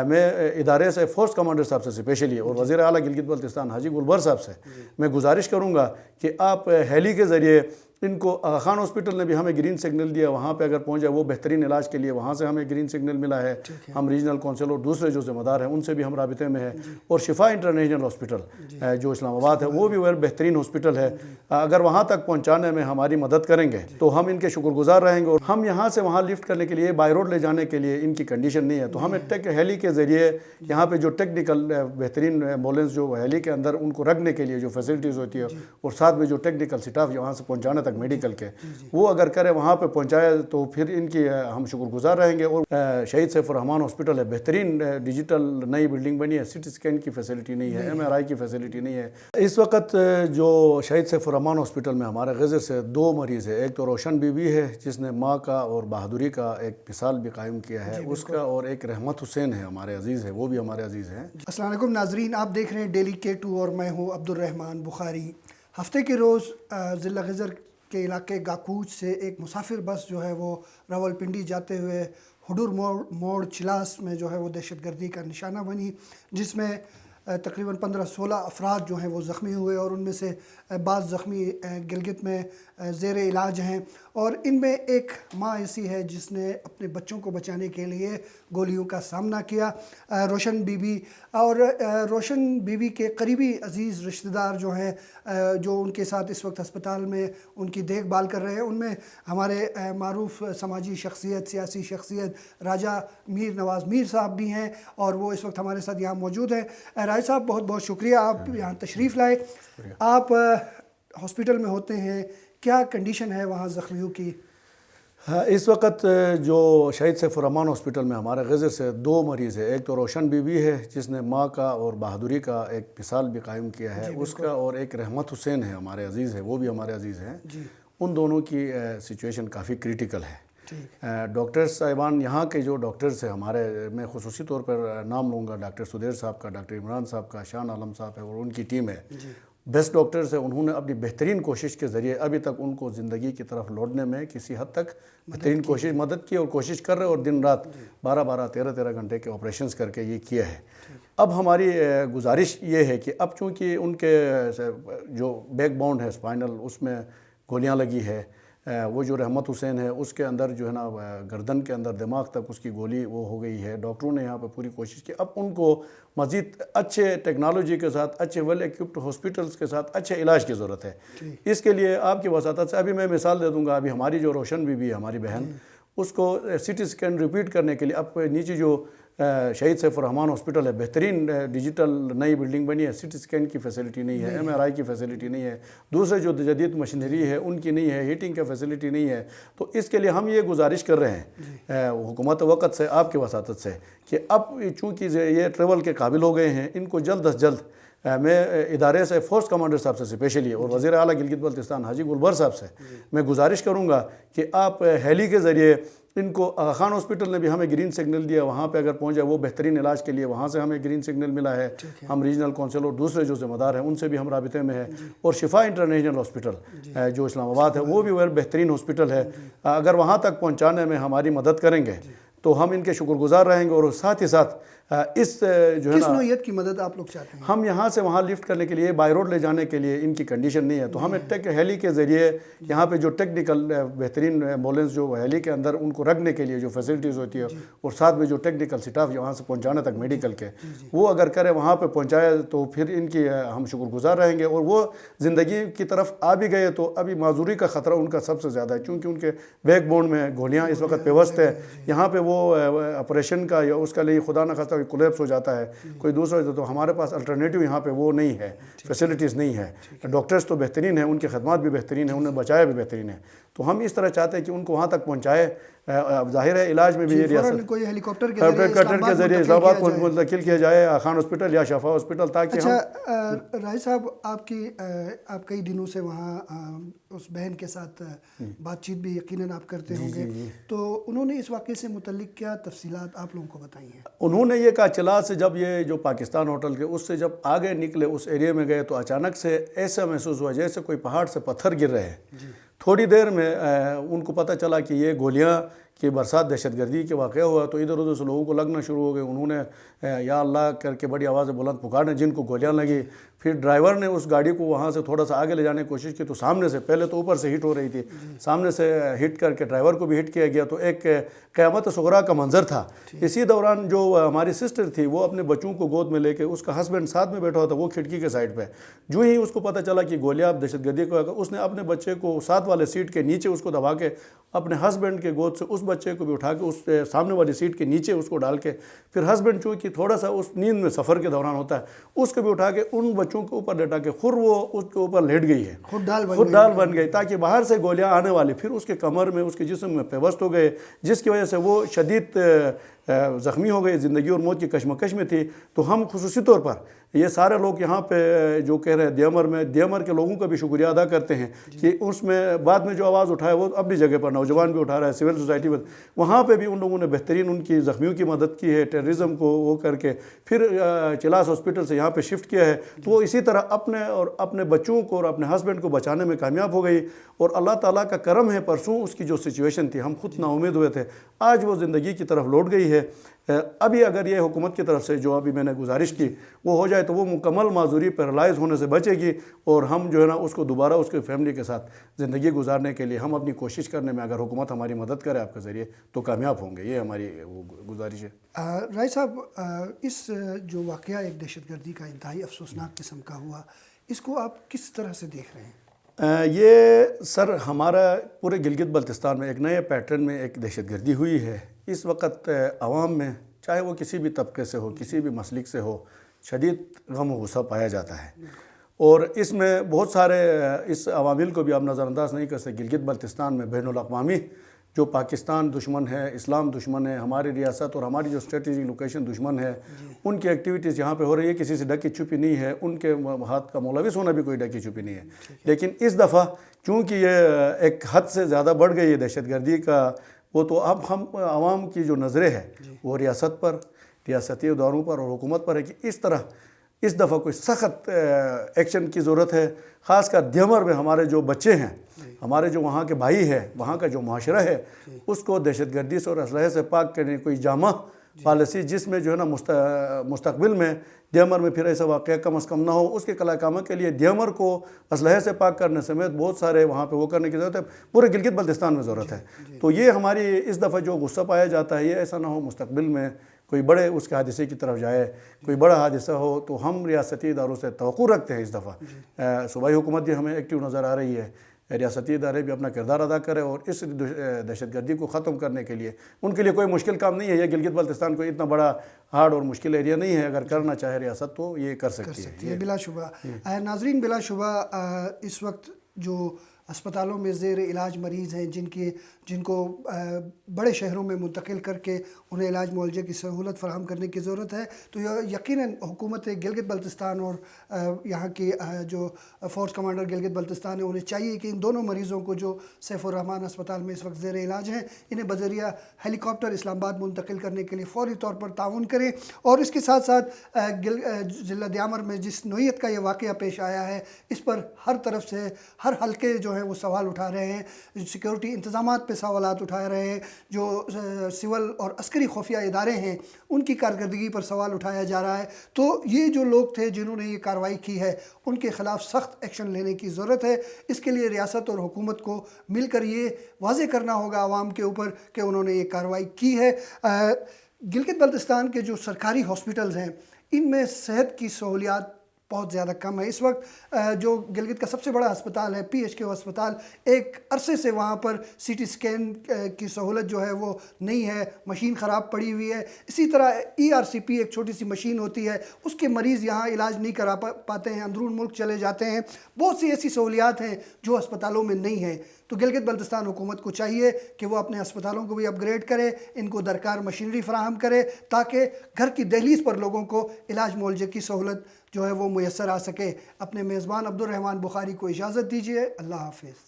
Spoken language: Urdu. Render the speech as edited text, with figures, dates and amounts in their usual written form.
میں ادارے سے فورس کمانڈر صاحب سے اسپیشلی اور وزیر اعلیٰ گلگت بلتستان حاجی گلبر صاحب سے میں گزارش کروں گا کہ آپ ہیلی کے ذریعے ان کو آغا خان ہاسپٹل نے بھی ہمیں گرین سگنل دیا، وہاں پہ اگر پہنچ جائے وہ بہترین علاج کے لیے وہاں سے ہمیں گرین سگنل ملا ہے۔ ہم ریجنل کونسل اور دوسرے جو ذمہ دار ہیں ان سے بھی ہم رابطے میں ہیں، اور شفا انٹرنیشنل ہاسپٹل جو اسلام آباد ہے وہ بھی بہترین ہاسپٹل ہے، اگر وہاں تک پہنچانے میں ہماری مدد کریں گے تو ہم ان کے شکر گزار رہیں گے۔ اور ہم یہاں سے وہاں لفٹ کرنے کے لیے بائی روڈ لے جانے کے لیے ان کی کنڈیشن نہیں ہے، تو ہمیں ہیلی کے ذریعے یہاں پہ جو ٹیکنیکل بہترین ایمبولینس جو ہیلی کے اندر ان کو رکھنے کے لیے جو فیسلٹیز ہوتی ہے، اور ساتھ میں جو ٹیکنیکل سٹاف وہاں سے پہنچانے تک میڈیکل کے وہ اگر کرے وہاں پہ پہنچائے تو پھر ان کی ہم شکر گزار رہیں گے۔ اور شہید سیف الرحمان ہاسپٹل ہے، بہترین ڈیجیٹل نئی بلڈنگ بنی ہے، CT اسکین کی فیسلٹی نہیں ہے، MRI کی فیسلٹی نہیں ہے۔ اس وقت جو شہید سیف الرحمان ہاسپٹل میں ہمارے غزر سے 2 مریض ہیں، ایک تو روشن بی بی ہے جس نے ماں کا اور بہادری کا ایک مثال بھی قائم کیا ہے اس کا، اور ایک رحمت حسین ہے ہمارے عزیز ہے، وہ بھی ہمارے عزیز ہیں۔ السلام علیکم ناظرین، آپ دیکھ رہے ہیں ڈیلی K2 اور میں ہوں عبد الرحمن بخاری۔ ہفتے کے روز ضلع غزر کے علاقے گاکوچ سے ایک مسافر بس جو ہے وہ راولپنڈی جاتے ہوئے ہڈور موڑ چلاس میں جو ہے وہ دہشت گردی کا نشانہ بنی، جس میں تقریباً 15-16 افراد جو ہیں وہ زخمی ہوئے، اور ان میں سے بعض زخمی گلگت میں زیر علاج ہیں، اور ان میں ایک ماں ایسی ہے جس نے اپنے بچوں کو بچانے کے لیے گولیوں کا سامنا کیا۔ روشن بی بی اور روشن بی بی کے قریبی عزیز رشتہ دار جو ہیں جو ان کے ساتھ اس وقت ہسپتال میں ان کی دیکھ بھال کر رہے ہیں، ان میں ہمارے معروف سماجی شخصیت، سیاسی شخصیت راجہ میر نواز میر صاحب بھی ہیں، اور وہ اس وقت ہمارے ساتھ یہاں موجود ہیں۔ راجہ صاحب بہت بہت شکریہ آپ یہاں تشریف لائے۔ آپ ہاسپٹل میں ہوتے ہیں، کیا کنڈیشن ہے وہاں زخمیوں کی؟ اس وقت جو شہید سیف الرحمان ہاسپٹل میں ہمارے غزر سے 2 مریض ہیں، ایک تو روشن بی بی ہے جس نے ماں کا اور بہادری کا ایک مثال بھی قائم کیا ہے اس کا، اور ایک رحمت حسین ہے ہمارے عزیز ہے، وہ بھی ہمارے عزیز ہیں۔ ان دونوں کی سچویشن کافی کریٹیکل ہے۔ ڈاکٹر صاحبان یہاں کے جو ڈاکٹرز ہیں ہمارے، میں خصوصی طور پر نام لوں گا ڈاکٹر سدیر صاحب کا، ڈاکٹر عمران صاحب کا، شان عالم صاحب ہے اور ان کی ٹیم ہے، بیسٹ ڈاکٹرز ہیں۔ انہوں نے اپنی بہترین کوشش کے ذریعے ابھی تک ان کو زندگی کی طرف لوٹنے میں کسی حد تک بہترین کوشش مدد کی، اور کوشش کر رہے، اور دن رات 12-12 13-13 گھنٹے کے آپریشنز کر کے یہ کیا ہے۔ اب ہماری گزارش یہ ہے کہ اب چونکہ ان کے جو بیک بون ہے اسپائنل، اس میں گولیاں لگی ہے، وہ جو رحمت حسین ہے اس کے اندر جو ہے نا گردن کے اندر دماغ تک اس کی گولی وہ ہو گئی ہے، ڈاکٹروں نے یہاں پہ پوری کوشش کی۔ اب ان کو مزید اچھے ٹیکنالوجی کے ساتھ، اچھے ویل ایکوپڈ ہاسپٹلس کے ساتھ اچھے علاج کی ضرورت ہے۔ اس کے لیے آپ کی وساطت سے ابھی میں مثال دے دوں گا، ابھی ہماری جو روشن بی بی ہے ہماری بہن، اس کو CT اسکین ریپیٹ کرنے کے لیے اب نیچے جو شہید سیف الرحمان ہاسپٹل ہے، بہترین ڈیجیٹل نئی بلڈنگ بنی ہے، CT اسکین کی فیسلٹی نہیں ہے، MRI کی فیسلٹی نہیں ہے، دوسرے جو جدید مشینری ہے ان کی نہیں ہے، ہیٹنگ کی فیسلٹی نہیں ہے۔ تو اس کے لیے ہم یہ گزارش کر رہے ہیں حکومت وقت سے، آپ کی وساطت سے، کہ اب چونکہ یہ ٹریول کے قابل ہو گئے ہیں، ان کو جلد از جلد میں ادارے سے فورس کمانڈر صاحب سے اسپیشلی اور وزیر اعلیٰ گلگت بلتستان حاجی گلبر صاحب سے میں گزارش کروں گا کہ آپ ہیلی کے ذریعے ان کو آغا خان ہاسپٹل نے بھی ہمیں گرین سگنل دیا، وہاں پہ اگر پہنچ جائے وہ بہترین علاج کے لیے وہاں سے ہمیں گرین سگنل ملا ہے، ہم ریجنل کونسل اور دوسرے جو ذمہ دار ہیں ان سے بھی ہم رابطے میں ہیں، اور شفا انٹرنیشنل ہاسپٹل جو اسلام آباد ہے وہ بھی بہترین ہاسپٹل ہے، اگر وہاں تک پہنچانے میں ہماری مدد کریں گے تو ہم ان کے شکر گزار رہیں گے۔ اور ساتھ ہی ساتھ اس جو ہے کس نوعیت کی مدد آپ لوگ چاہتے ہیں؟ ہم یہاں سے وہاں لفٹ کرنے کے لیے بائی روڈ لے جانے کے لیے ان کی کنڈیشن نہیں ہے، تو ہمیں ہیلی کے ذریعے یہاں پہ جو ٹیکنیکل بہترین ایمبولینس جو ہیلی کے اندر ان کو رکھنے کے لیے جو فیسلٹیز ہوتی ہے، اور ساتھ میں جو ٹیکنیکل سٹاف وہاں سے پہنچانے تک میڈیکل کے وہ اگر کرے وہاں پہ پہنچائے تو پھر ان کی ہم شکر گزار رہیں گے۔ اور وہ زندگی کی طرف آ بھی گئے تو ابھی معذوری کا خطرہ ان کا سب سے زیادہ ہے، چونکہ ان کے بیک بون میں گولیاں اس وقت پیوست ہے، یہاں پہ وہ آپریشن کا یا اس کا لیے خدا نہ خواستہ کولیپس ہو جاتا ہے کوئی دوسرا، تو ہمارے پاس الٹرنیٹیو یہاں پہ وہ نہیں ہے، فیسلٹیز نہیں ہے۔ ڈاکٹرز تو بہترین ہیں، ان کی خدمات بھی بہترین ہیں، انہیں بچایا بھی بہترین ہے، تو ہم اس طرح چاہتے ہیں کہ ان کو وہاں تک پہنچائے۔ ظاہر ہے علاج میں بھی یہ ریاست کوئی ہیلی کاپٹر کے ذریعے اسلام آباد کو منتقل کیا جائے، خان ہاسپٹل یا شفا ہاسپٹل، تاکہ اچھا راج صاحب، آپ کئی دنوں سے وہاں اس بہن کے ساتھ بات چیت بھی یقیناً آپ کرتے ہوں گے، تو انہوں نے اس واقعے سے متعلق کیا تفصیلات آپ لوگوں کو بتائی ہیں؟ انہوں نے یہ کہا چلا سے جب یہ جو پاکستان ہوٹل کے اس سے جب آگے نکلے اس ایریا میں گئے تو اچانک سے ایسا محسوس ہوا جیسے کوئی پہاڑ سے پتھر گر رہے ہیں۔ تھوڑی دیر میں ان کو پتہ چلا کہ یہ گولیاں کہ برسات دہشت گردی کے واقعہ ہوا تو ادھر ادھر سے لوگوں کو لگنا شروع ہو گئے. انہوں نے یا اللہ کر کے بڑی آواز بلند پکارنے، جن کو گولیاں لگی. پھر ڈرائیور نے اس گاڑی کو وہاں سے تھوڑا سا آگے لے جانے کی کوشش کی تو سامنے سے، پہلے تو اوپر سے ہٹ ہو رہی تھی، سامنے سے ہٹ کر کے ڈرائیور کو بھی ہٹ کیا گیا. تو ایک قیامت صغریٰ کا منظر تھا. اسی دوران جو ہماری سسٹر تھی وہ اپنے بچوں کو گود میں لے کے، اس کا ہسبینڈ ساتھ میں بیٹھا ہوا تھا، وہ کھڑکی کے سائڈ پہ. جو ہی اس کو پتہ چلا کہ گولیاں دہشت گردی کو، اس نے اپنے بچے کو ساتھ والے سیٹ کے نیچے اس کو دبا کے اپنے ہسبینڈ کے گود سے اس بچے کو بھی اٹھا کے اس سامنے والی سیٹ کے نیچے اس کو ڈال کے، پھر ہسبینڈ چونکہ تھوڑا سا اس نیند میں سفر کے دوران ہوتا ہے، اس کو بھی اٹھا کے ان بچوں کے اوپر لیٹا کے خود وہ اس کے اوپر لیٹ گئی ہے، خود ڈال بن گئی، تاکہ باہر سے گولیاں آنے والی پھر اس کے کمر میں، اس کے جسم میں پیوست ہو گئے، جس کی وجہ سے وہ شدید زخمی ہو گئی، زندگی اور موت کی کشمکش میں تھی. تو ہم خصوصی طور پر یہ سارے لوگ یہاں پہ جو کہہ رہے ہیں دیمر کے لوگوں کا بھی شکریہ ادا کرتے ہیں کہ اس میں بعد میں جو آواز اٹھائے وہ اپنی جگہ پر نوجوان بھی اٹھا رہا ہے، سول سوسائٹی میں وہاں پہ بھی ان لوگوں نے بہترین ان کی زخمیوں کی مدد کی ہے، ٹیررزم کو وہ کر کے پھر چلاس ہاسپٹل سے یہاں پہ شفٹ کیا ہے. تو وہ اسی طرح اپنے بچوں کو اور اپنے ہسبینڈ کو بچانے میں کامیاب ہو گئی. اور اللہ تعالیٰ کا کرم ہے، پرسوں اس کی جو سچویشن تھی ہم خود نا امید ہوئے تھے، آج وہ زندگی کی طرف لوٹ گئی ہے. ابھی اگر یہ حکومت کی طرف سے جو ابھی میں نے گزارش کی وہ ہو جائے تو وہ مکمل معذوری پیرالائز ہونے سے بچے گی، اور ہم جو ہے نا اس کو دوبارہ اس کے فیملی کے ساتھ زندگی گزارنے کے لیے ہم اپنی کوشش کرنے میں، اگر حکومت ہماری مدد کرے آپ کے ذریعے، تو کامیاب ہوں گے. یہ ہماری گزارش ہے. رائے صاحب، اس جو واقعہ ایک دہشت گردی کا انتہائی افسوسناک قسم کا ہوا، اس کو آپ کس طرح سے دیکھ رہے ہیں؟ یہ سر ہمارا پورے گلگت بلتستان میں ایک نئے پیٹرن میں ایک دہشت گردی ہوئی ہے. اس وقت عوام میں، چاہے وہ کسی بھی طبقے سے ہو، کسی بھی مسلک سے ہو، شدید غم و غصہ پایا جاتا ہے. اور اس میں بہت سارے اس عوامل کو بھی آپ نظر انداز نہیں کر سکتے. گلگت بلتستان میں بین الاقوامی جو پاکستان دشمن ہے، اسلام دشمن ہے، ہماری ریاست اور ہماری جو اسٹریٹجک لوکیشن دشمن ہے، ان کی ایکٹیویٹیز یہاں پہ ہو رہی ہے، کسی سے ڈکی چھپی نہیں ہے. ان کے ہاتھ کا ملوث ہونا بھی کوئی ڈکی چھپی نہیں ہے. لیکن اس دفعہ چونکہ یہ ایک حد سے زیادہ بڑھ گئی ہے دہشت گردی کا، وہ تو اب ہم عوام کی جو نظریں ہے وہ ریاست پر، ریاستی اداروں پر اور حکومت پر ہے کہ اس دفعہ کوئی سخت ایکشن کی ضرورت ہے. خاص کر دیمر میں ہمارے جو بچے ہیں، ہمارے جو وہاں کے بھائی ہے، وہاں کا جو معاشرہ ہے، اس کو دہشت گردی سے اور اسلحے سے پاک کرنے کوئی جامع پالیسی، جس میں جو ہے نا مستقبل میں دیمر میں پھر ایسا واقعہ کم از کم نہ ہو، اس کے قلعہ کے لیے دیمر کو اسلحے سے پاک کرنے سمیت بہت سارے وہاں پہ وہ کرنے کی ضرورت ہے. پورے گلگت بلتستان میں ضرورت ہے. تو یہ ہماری اس دفعہ جو غصہ پایا جاتا ہے، یہ ایسا نہ ہو مستقبل میں کوئی بڑے اس کے حادثے کی طرف جائے، کوئی بڑا حادثہ ہو. تو ہم ریاستی اداروں سے توقع رکھتے ہیں اس دفعہ. صوبائی حکومت بھی ہمیں ایکٹیو نظر آ رہی ہے، ریاستی ادارے بھی اپنا کردار ادا کرے، اور اس دہشت گردی کو ختم کرنے کے لیے ان کے لیے کوئی مشکل کام نہیں ہے. یہ گلگت بلتستان کوئی اتنا بڑا ہارڈ اور مشکل ایریا نہیں ہے. اگر کرنا چاہے ریاست تو یہ کر سکتی ہے. بلا شبہ. ناظرین، بلا شبہ اس وقت جو اسپتالوں میں زیر علاج مریض ہیں، جن کو بڑے شہروں میں منتقل کر کے انہیں علاج معالجے کی سہولت فراہم کرنے کی ضرورت ہے، تو یقیناً حکومت گلگت بلتستان اور یہاں کی جو فورس کمانڈر گلگت بلتستان ہے، انہیں چاہیے کہ ان دونوں مریضوں کو جو سیف الرحمان اسپتال میں اس وقت زیر علاج ہیں، انہیں بذریعہ ہیلی کاپٹر اسلام آباد منتقل کرنے کے لیے فوری طور پر تعاون کریں. اور اس کے ساتھ ساتھ ضلع دیامر میں جس نوعیت کا یہ واقعہ پیش آیا ہے، اس پر ہر طرف سے ہر حلقے جو ہیں وہ سوال اٹھا رہے ہیں. سیکیورٹی انتظامات پہ سوالات اٹھا رہے ہیں. جو سول اور عسکری خفیہ ادارے ہیں ان کی کارکردگی پر سوال اٹھایا جا رہا ہے. تو یہ جو لوگ تھے جنہوں نے یہ کارروائی کی ہے، ان کے خلاف سخت ایکشن لینے کی ضرورت ہے. اس کے لیے ریاست اور حکومت کو مل کر یہ واضح کرنا ہوگا عوام کے اوپر کہ انہوں نے یہ کارروائی کی ہے. گلگت بلتستان کے جو سرکاری ہاسپٹلز ہیں، ان میں صحت کی سہولیات بہت زیادہ کم ہے. اس وقت جو گلگت کا سب سے بڑا ہسپتال ہے PHQ ہسپتال، ایک عرصے سے وہاں پر CT اسکین کی سہولت جو ہے وہ نہیں ہے، مشین خراب پڑی ہوئی ہے. اسی طرح ERCP ایک چھوٹی سی مشین ہوتی ہے، اس کے مریض یہاں علاج نہیں کرا پاتے ہیں، اندرون ملک چلے جاتے ہیں. بہت سی ایسی سہولیات ہیں جو ہسپتالوں میں نہیں ہیں. تو گلگت بلتستان حکومت کو چاہیے کہ وہ اپنے ہسپتالوں کو بھی اپ گریڈ کرے، ان کو درکار مشینری فراہم کرے، تاکہ گھر کی دہلیز پر لوگوں کو علاج معالجے کی سہولت جو ہے وہ میسر آ سکے. اپنے میزبان عبد الرحمان بخاری کو اجازت دیجیے. اللہ حافظ.